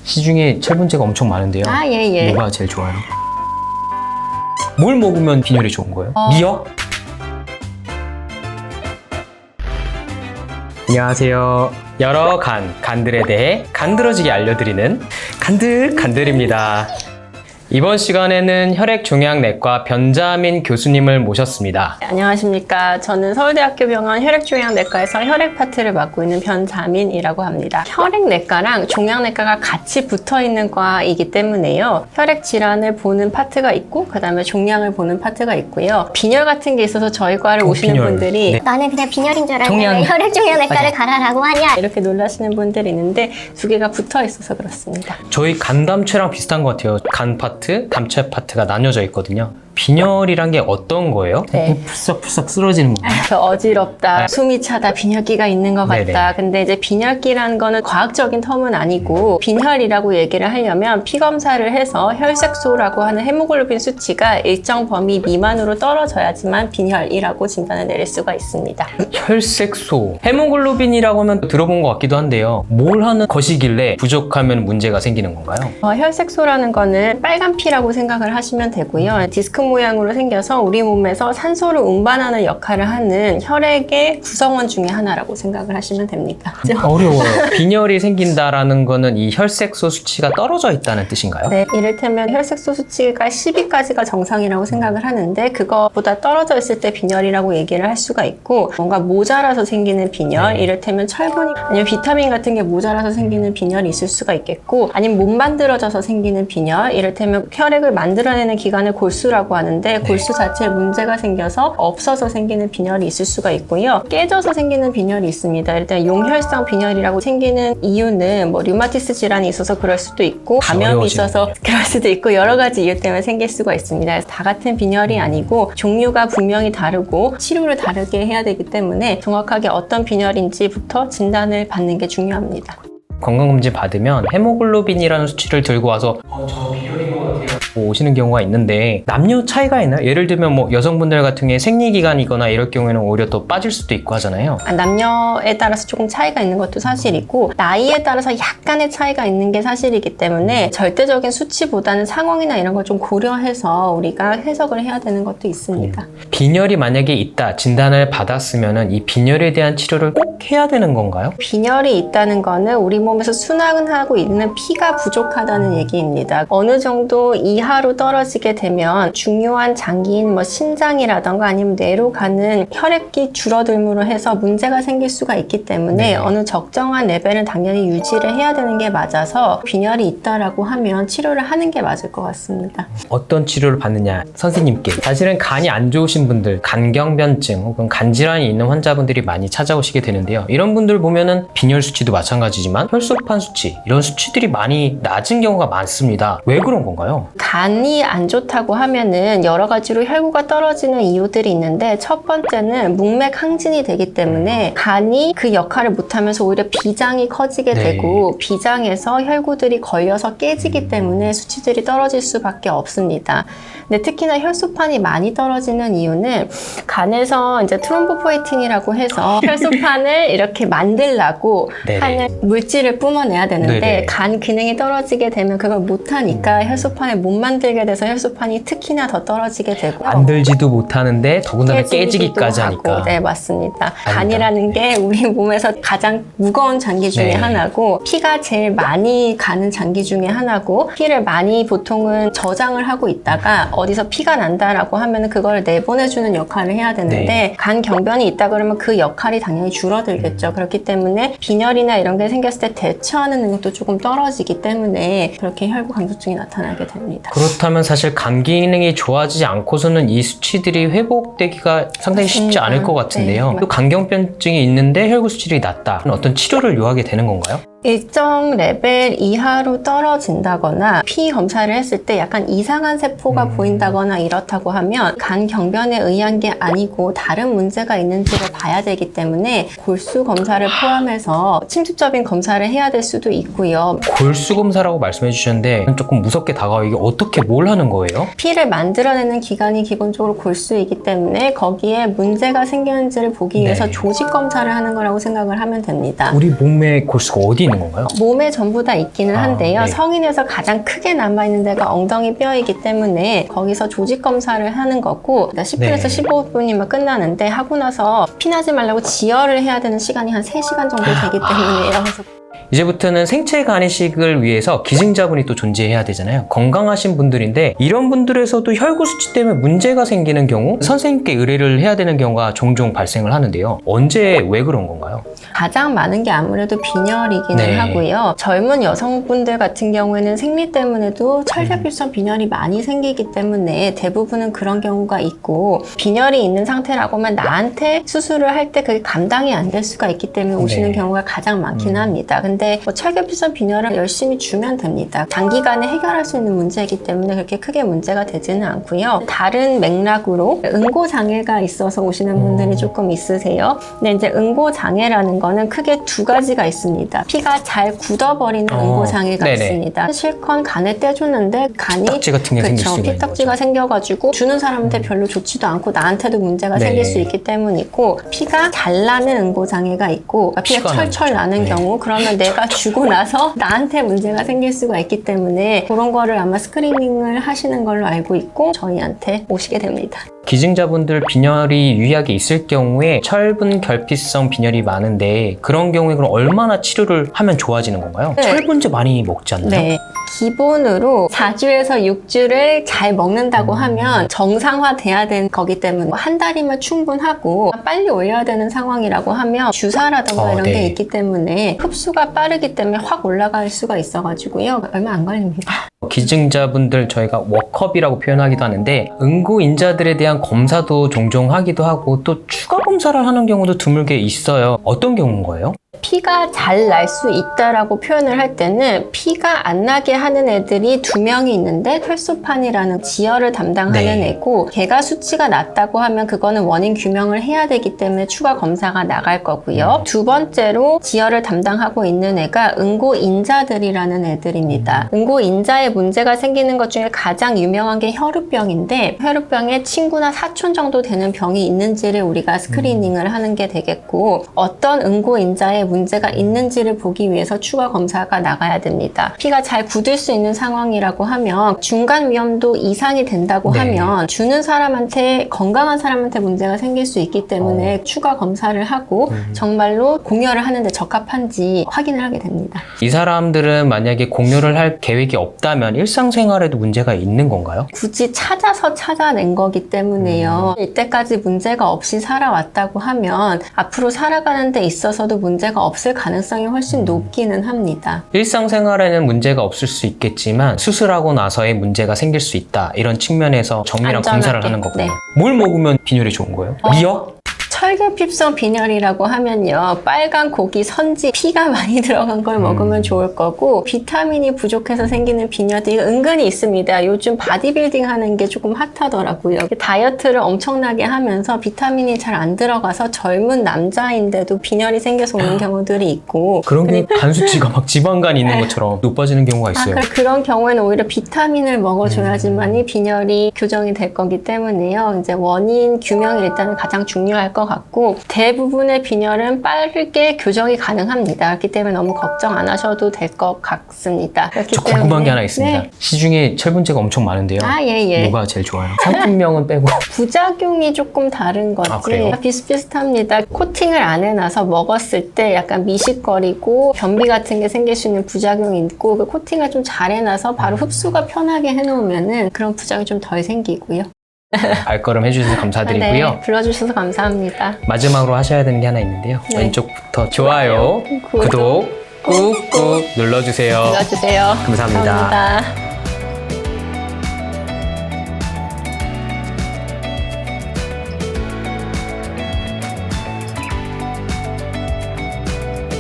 시중에 철분제가 엄청 많은데요. 아, 예. 뭐가 제일 좋아요? 뭘 먹으면 빈혈이 좋은 거예요? 미역? 안녕하세요. 여러 간들에 대해 간드러지게 알려드리는 간들입니다. 이번 시간에는 혈액종양내과 변자민 교수님을 모셨습니다. 안녕하십니까. 저는 서울대학교 병원 혈액종양내과에서 혈액 파트를 맡고 있는 변자민이라고 합니다. 혈액내과랑 종양내과가 같이 붙어있는 과이기 때문에요. 혈액 질환을 보는 파트가 있고 그 다음에 종양을 보는 파트가 있고요. 빈혈 같은 게 있어서 저희 과를 오시는 빈혈. 분들이 네. 나는 그냥 빈혈인 줄 알았는데 종양. 왜 혈액종양내과를 가라라고 하냐. 이렇게 놀라시는 분들이 있는데 두 개가 붙어 있어서 그렇습니다. 저희 간담체랑 비슷한 것 같아요. 간 파트, 담체 파트가 나뉘어져 있거든요. 빈혈이란 게 어떤 거예요? 네. 풀썩풀썩 쓰러지는 건가요? 어지럽다, 숨이 차다, 빈혈기가 있는 것 같다. 네네. 근데 이제 빈혈기라는 거는 과학적인 텀은 아니고 빈혈이라고 얘기를 하려면 피 검사를 해서 혈색소라고 하는 헤모글로빈 수치가 일정 범위 미만으로 떨어져야지만 빈혈이라고 진단을 내릴 수가 있습니다. 혈색소, 헤모글로빈이라고 하면 들어본 것 같기도 한데요. 뭘 하는 것이길래 부족하면 문제가 생기는 건가요? 혈색소라는 거는 빨간 피라고 생각을 하시면 되고요. 디스크 모양으로 생겨서 우리 몸에서 산소를 운반하는 역할을 하는 혈액의 구성원 중에 하나라고 생각을 하시면 됩니다. 어려워요. 빈혈이 생긴다라는 거는 이 혈색소 수치가 떨어져 있다는 뜻인가요? 네, 이를테면 혈색소 수치가 12까지가 정상이라고 생각을 하는데 그거보다 떨어져 있을 때 빈혈이라고 얘기를 할 수가 있고 뭔가 모자라서 생기는 빈혈, 이를테면 철분이 아니면 비타민 같은 게 모자라서 생기는 빈혈이 있을 수가 있겠고 아니면 못 만들어져서 생기는 빈혈, 이를테면 혈액을 만들어내는 기관을 골수라고 하는데 골수 자체에 문제가 생겨서 없어서 생기는 빈혈이 있을 수가 있고요. 깨져서 생기는 빈혈이 있습니다. 일단 용혈성 빈혈이라고 생기는 이유는 뭐 류마티스 질환이 있어서 그럴 수도 있고 감염이 있어서 그럴 수도 있고 여러 가지 이유 때문에 생길 수가 있습니다. 그래서 다 같은 빈혈이 아니고 종류가 분명히 다르고 치료를 다르게 해야 되기 때문에 정확하게 어떤 빈혈인지부터 진단을 받는 게 중요합니다. 건강검진 받으면 헤모글로빈이라는 수치를 들고 와서 저 빈혈인 것 같아요 오시는 경우가 있는데 남녀 차이가 있나요? 예를 들면 뭐 여성분들 같은 경우에 생리기간이거나 이럴 경우에는 오히려 더 빠질 수도 있고 하잖아요. 남녀에 따라서 조금 차이가 있는 것도 사실이고 나이에 따라서 약간의 차이가 있는 게 사실이기 때문에 절대적인 수치보다는 상황이나 이런 걸 좀 고려해서 우리가 해석을 해야 되는 것도 있습니다. 빈혈이 만약에 있다 진단을 받았으면 이 빈혈에 대한 치료를 꼭 해야 되는 건가요? 빈혈이 있다는 거는 우리 몸에서 순환하고 있는 피가 부족하다는 얘기입니다. 어느 정도 이하로 떨어지게 되면 중요한 장기인 뭐 신장이라던가 아니면 뇌로 가는 혈액이 줄어들므로 해서 문제가 생길 수가 있기 때문에 어느 적정한 레벨은 당연히 유지를 해야 되는 게 맞아서 빈혈이 있다라고 하면 치료를 하는 게 맞을 것 같습니다. 어떤 치료를 받느냐 선생님께 사실은 간이 안 좋으신 분들 간경변증 혹은 간질환이 있는 환자분들이 많이 찾아오시게 되는데요. 이런 분들 보면은 빈혈 수치도 마찬가지지만 혈소판 수치 이런 수치들이 많이 낮은 경우가 많습니다. 왜 그런 건가요? 간이 안 좋다고 하면은 여러 가지로 혈구가 떨어지는 이유들이 있는데 첫 번째는 문맥 항진이 되기 때문에 간이 그 역할을 못하면서 오히려 비장이 커지게 되고 비장에서 혈구들이 걸려서 깨지기 때문에 수치들이 떨어질 수밖에 없습니다. 근데 특히나 혈소판이 많이 떨어지는 이유는 간에서 이제 트롬보포에틴이라고 해서 혈소판을 이렇게 만들라고 하는 물질을 뿜어내야 되는데 간 기능이 떨어지게 되면 그걸 못하니까 혈소판을 못 만들게 돼서 혈소판이 특히나 더 떨어지게 되고 만들지도 못하는데 더군다나 깨지기까지 하니까. 네, 맞습니다. 간이라는 게 우리 몸에서 가장 무거운 장기 중에 하나고 피가 제일 많이 가는 장기 중에 하나고 피를 많이 보통은 저장을 하고 있다가 어디서 피가 난다라고 하면 그걸 내보내주는 역할을 해야 되는데 간 경변이 있다 그러면 그 역할이 당연히 줄어들겠죠. 그렇기 때문에 빈혈이나 이런 게 생겼을 때 대처하는 능력도 조금 떨어지기 때문에 그렇게 혈구 강조증이 나타나게 됩니다. 그렇다면 사실 간 기능이 좋아지지 않고서는 이 수치들이 회복되기가 상당히 쉽지 않을 것 같은데요. 또 간경변증이 있는데 혈구 수치들이 낮다. 어떤 치료를 요하게 되는 건가요? 일정 레벨 이하로 떨어진다거나 피 검사를 했을 때 약간 이상한 세포가 보인다거나 이렇다고 하면 간 경변에 의한 게 아니고 다른 문제가 있는지를 봐야 되기 때문에 골수 검사를 포함해서 침투적인 검사를 해야 될 수도 있고요. 골수 검사라고 말씀해 주셨는데 조금 무섭게 다가와. 이게 어떻게 뭘 하는 거예요? 피를 만들어내는 기관이 기본적으로 골수이기 때문에 거기에 문제가 생겼는지를 보기 위해서 조직 검사를 하는 거라고 생각을 하면 됩니다. 우리 몸에 골수가 어디 있는 있는 건가요? 몸에 전부 다 있기는 한데요. 네. 성인에서 가장 크게 남아있는 데가 엉덩이 뼈이기 때문에 거기서 조직 검사를 하는 거고 10분에서 네. 15분이면 끝나는데 하고 나서 피나지 말라고 지혈을 해야 되는 시간이 한 3시간 정도 되기 때문에요. 그래서 이제부터는 생체 간이식을 위해서 기증자분이 또 존재해야 되잖아요. 건강하신 분들인데 이런 분들에서도 혈구 수치 때문에 문제가 생기는 경우 선생님께 의뢰를 해야 되는 경우가 종종 발생을 하는데요. 언제 왜 그런 건가요? 가장 많은 게 아무래도 빈혈이기는 네. 하고요. 젊은 여성분들 같은 경우에는 생리 때문에도 혈액필성 빈혈이 많이 생기기 때문에 대부분은 그런 경우가 있고 빈혈이 있는 상태라고 하면 나한테 수술을 할 때 그게 감당이 안 될 수가 있기 때문에 오시는 네. 경우가 가장 많기는 합니다. 근데 혈액필성 빈혈을 열심히 주면 됩니다. 단기간에 해결할 수 있는 문제이기 때문에 그렇게 크게 문제가 되지는 않고요. 다른 맥락으로 응고장애가 있어서 오시는 분들이 조금 있으세요. 근데 이제 응고장애라는 거는 크게 두 가지가 있습니다. 피가 잘 굳어버리는 응고장애가 네네. 있습니다. 실컷 간을 떼줬는데 간이 피딱지 같은 게 생길 수가 있는 피딱지가 거죠. 생겨가지고 주는 사람한테 별로 좋지도 않고 나한테도 문제가 네. 생길 수 있기 때문이고 피가 잘 나는 응고장애가 있고 그러니까 피가 피가 철철 나는 나는 거죠. 경우 그러면 내가 주고 나서 나한테 문제가 생길 수가 있기 때문에 그런 거를 아마 스크리닝을 하시는 걸로 알고 있고 저희한테 오시게 됩니다. 기증자분들 빈혈이 유의하게 있을 경우에 철분 결핍성 빈혈이 많은데 그런 경우에 그럼 얼마나 치료를 하면 좋아지는 건가요? 네. 철분제 많이 먹지 않나요? 네. 기본으로 4주에서 6주를 잘 먹는다고 하면 정상화돼야 되는 거기 때문에 한 달이면 충분하고 빨리 올려야 되는 상황이라고 하면 주사라던가 이런 네. 게 있기 때문에 흡수가 빠르기 때문에 확 올라갈 수가 있어가지고요. 얼마 안 걸립니다. 기증자분들 저희가 워크업이라고 표현하기도 하는데 응고인자들에 대한 검사도 종종 하기도 하고 또 추가 검사를 하는 경우도 드물게 있어요. 어떤 경우인 거예요? 피가 잘 날 수 있다라고 표현을 할 때는 피가 안 나게 하는 애들이 2명이 있는데 혈소판이라는 지혈을 담당하는 네. 애고 걔가 수치가 낮다고 하면 그거는 원인 규명을 해야 되기 때문에 추가 검사가 나갈 거고요. 두 번째로 지혈을 담당하고 있는 애가 응고인자들이라는 애들입니다. 응고인자에 문제가 생기는 것 중에 가장 유명한 게 혈우병인데 혈우병에 친구나 사촌 정도 되는 병이 있는지를 우리가 스크리닝을 하는 게 되겠고 어떤 응고인자에 문제가 있는지를 보기 위해서 추가 검사가 나가야 됩니다. 피가 잘 굳을 수 있는 상황이라고 하면 중간 위험도 이상이 된다고 네. 하면 주는 사람한테 건강한 사람한테 문제가 생길 수 있기 때문에 추가 검사를 하고 정말로 공여를 하는데 적합한지 확인을 하게 됩니다. 이 사람들은 만약에 공유를 할 계획이 없다면 일상생활에도 문제가 있는 건가요? 굳이 찾아서 찾아낸 거기 때문에요. 이때까지 문제가 없이 살아왔다고 하면 앞으로 살아가는 데 있어서도 문제가 없을 가능성이 훨씬 높기는 합니다. 일상생활에는 문제가 없을 수 있겠지만 수술하고 나서의 문제가 생길 수 있다. 이런 측면에서 정밀한 안전하게. 검사를 하는 거군요. 네. 뭘 먹으면 빈혈이 좋은 거예요? 미역? 철결핍성 빈혈이라고 하면요. 빨간 고기, 선지, 피가 많이 들어간 걸 먹으면 좋을 거고 비타민이 부족해서 생기는 빈혈들이 은근히 있습니다. 요즘 바디빌딩 하는 게 조금 핫하더라고요. 다이어트를 엄청나게 하면서 비타민이 잘 안 들어가서 젊은 남자인데도 빈혈이 생겨서 오는 경우들이 있고 그런 게 간 수치가 막 지방간이 있는 것처럼 높아지는 경우가 있어요. 그런 경우에는 오히려 비타민을 먹어줘야지만이 빈혈이 교정이 될 거기 때문에요. 이제 원인 규명이 일단은 가장 중요할 것 같고 대부분의 빈혈은 빠르게 교정이 가능합니다. 그렇기 때문에 너무 걱정 안 하셔도 될 것 같습니다. 저 궁금한 게 하나 있습니다. 네. 시중에 철분제가 엄청 많은데요. 예. 뭐가 제일 좋아요? 상품명은 빼고. 부작용이 조금 다른 거지. 아, 그래요? 비슷비슷합니다. 코팅을 안 해놔서 먹었을 때 약간 미식거리고 변비 같은 게 생길 수 있는 부작용이 있고 그 코팅을 좀 잘 해놔서 바로 흡수가 편하게 해놓으면은 그런 부작용이 좀 덜 생기고요. 발걸음 해주셔서 감사드리고요. 네, 불러주셔서 감사합니다. 마지막으로 하셔야 되는 게 하나 있는데요. 네. 왼쪽부터 좋아요, 구독 꾹꾹 눌러주세요. 불러주세요. 감사합니다. 감사합니다.